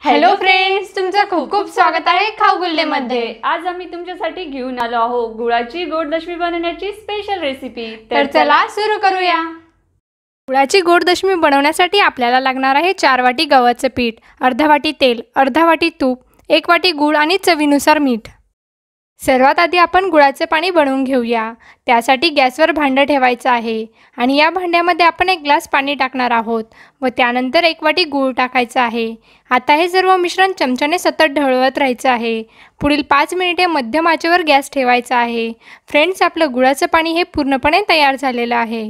Hello friends, तुमचं खूप खूप स्वागत आहे खाऊ गुल्ले मध्ये। आज आम्ही तुमच्यासाठी घेऊन आलो आहोत गुळाची गोड दशमी बनवण्याची स्पेशल रेसिपी। तर चला सुरू करूया। गुळाची गोड दशमी बनवण्यासाठी आपल्याला लागणार आहे 4 वाटी गव्हाचं पीठ, अर्धा वाटी तेल, अर्धा वाटी तूप, 1 वाटी गूळ आणि चवीनुसार मीठ। सर्वात आधी आपण गुळाचे पाणी बनवून घेऊया। त्यासाठी गॅसवर भांडं ठेवायचं आहे आणि या भांड्यामध्ये आपण 1 ग्लास पाणी टाकणार आहोत व त्यानंतर 1 वाटी गूळ टाकायचा आहे। आता हे सर्व मिश्रण चमच्याने सतत ढवळत राहायचं आहे। पुढील 5 मिनिटे मध्यम आचेवर गॅस ठेवायचा आहे। फ्रेंड्स, आपलं गुळाचं पाणी हे पूर्णपणे तयार झालेलं आहे।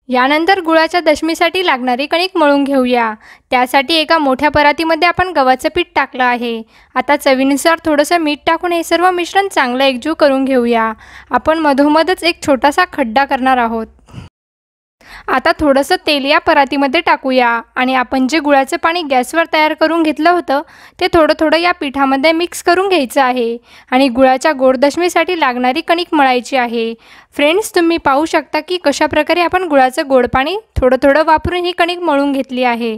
यानंतर गुळाच्या दशमीसाठी लागणारी कणिक मळून घेऊया। त्यासाठी एका मोठ्या परातीमध्ये आपण गव्हाचं पीठ टाकलं आहे। आता चवीनुसार थोडंसं मीठ टाकून हे सर्व मिश्रण चांगलं एकजीव करून घेऊया। आपण मधोमधच एक छोटासा खड्डा करणार आहोत। आता थोडंसं तेल या परातीमध्ये टाकूया आणि आपण जे गुळाचं पाणी गॅसवर तयार करून घेतलं होतं ते थोडं थोडं या पिठामध्ये मिक्स करून घ्यायचं आहे आणि गुळाच्या गोड दशमीसाठी लागणारी कणिक मळायची आहे। फ्रेंड्स, तुम्ही पाहू शकता की कशा प्रकारे आपण गुळाचं गोड पाणी थोडं थोडं वापरून ही कणिक मळून घेतली आहे।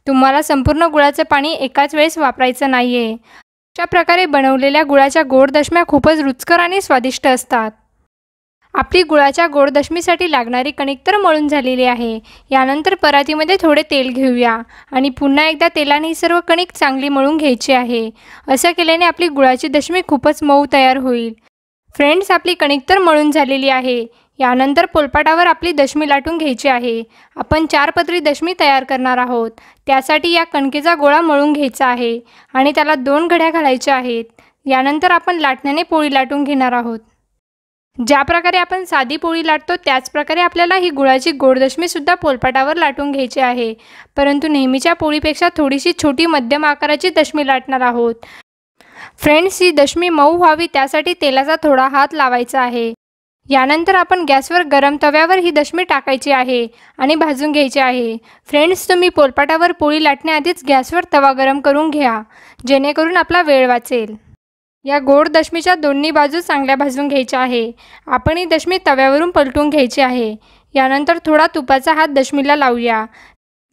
तुम्हाला संपूर्ण गुळाचं पाणी एकाच वेळेस वापरायचं नाहीये। अशा प्रकारे बनवलेल्या गुळाच्या गोड दशम्या खूपच रुचकर आणि स्वादिष्ट असतात। आपली गुळाच्या गोड दशमीसाठी लागणारी कणिक तर मळून झालेली आहे। यानंतर परातीमध्ये थोडे तेल घेऊया आणि पुन्हा एकदा तेलाने ही सर्व कणिक चांगली मळून घ्यायची आहे। असं केल्याने आपली गुळाची दशमी खूपच मऊ तयार होईल। फ्रेंड्स, आपली कणिक तर मळून झालेली आहे। यानंतर पोलपाटावर आपली दशमी लाटून घ्यायची आहे। आपण 4 पदरी दशमी तयार करणार आहोत। त्यासाठी या कणकेचा गोळा मळून घ्यायचा आहे आणि त्याला 2 घड्या घालायच्या आहेत। यानंतर आपण लाटण्याने पोळी लाटून घेणार आहोत। ज्या प्रकारे आपण साधी पोळी लाटतो त्याच प्रकारे आपल्याला ही गुळाची गोड दशमी सुद्धा पोलपाटावर लाटून घ्यायची आहे, परंतु नेहमीच्या पोळीपेक्षा थोडीशी छोटी मध्यम आकाराची दशमी लाटणार आहोत। फ्रेंड्स, ही दशमी मऊ व्हावी त्यासाठी तेलाचा थोडा हात लावायचा आहे। यानंतर आपण गॅसवर गरम तव्यावर ही दशमी टाकायची आहे आणि भाजून घ्यायची आहे। फ्रेंड्स, तुम्ही पोलपाटावर पोळी लाटण्याआधीच गॅसवर तवा गरम करून घ्या, जेणेकरून आपला वेळ वाचेल। या गोड दशमीच्या दोन्ही बाजू चांगल्या भाजून घ्यायच्या आहे। आपण ही दशमी तव्यावरून पलटून घ्यायची आहे। यानंतर थोडा तुपाचा हात दशमीला लावूया,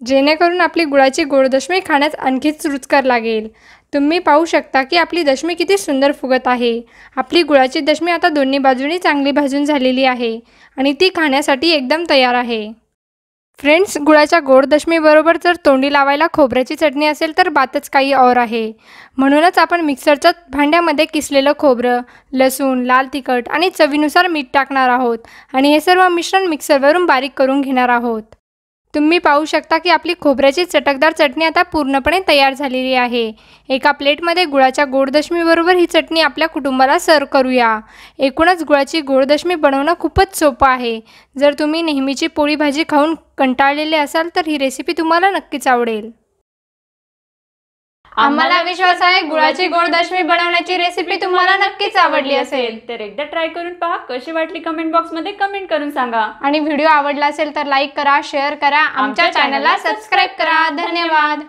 जेणेकरून आपली गुळाची गोड दशमी खाण्यास आणखीच रुचकर लागेल। तुम्ही पाहू शकता की आपली दशमी किती सुंदर फुगत आहे। आपली गुळाची दशमी आता दोन्ही बाजूंनी चांगली भाजून झालेली आहे आणि ती खाण्यासाठी एकदम तयार आहे। फ्रेंड्स, गुळाच्या गोड दशमीबरोबर जर तोंडी लावायला खोबऱ्याची चटणी असेल तर बातच काही और आहे। म्हणूनच आपण मिक्सरच्या भांड्यामध्ये किसलेलं खोबरं, लसूण, लाल तिखट आणि चवीनुसार मीठ टाकणार आहोत आणि हे सर्व मिश्रण मिक्सरवरून बारीक करून घेणार आहोत। तुम्ही पाहू शकता की आपली खोबऱ्याची चटकदार चटणी आता पूर्णपणे तयार झालेली आहे। एका प्लेटमध्ये गुळाच्या गोड दशमीबरोबर ही चटणी आपल्या कुटुंबाला सर्व करूया। एकूणच गुळाची गोड दशमी बनवणं खूपच सोपं आहे। जर तुम्ही नेहमीची पोळी भाजी खाऊन कंटाळलेले असाल तर ही रेसिपी तुम्हाला नक्कीच आवडेल। आम्हाला विश्वास आहे गुळाची गोड दशमी बनवण्याची रेसिपी तुम्हाला नक्कीच आवडली असेल। तर एकदा ट्राय करून पहा, कशी वाटली कमेंट बॉक्समध्ये कमेंट करून सांगा आणि व्हिडिओ आवडला असेल तर लाईक करा, शेअर करा, आमच्या चॅनलला सबस्क्राइब करा। धन्यवाद।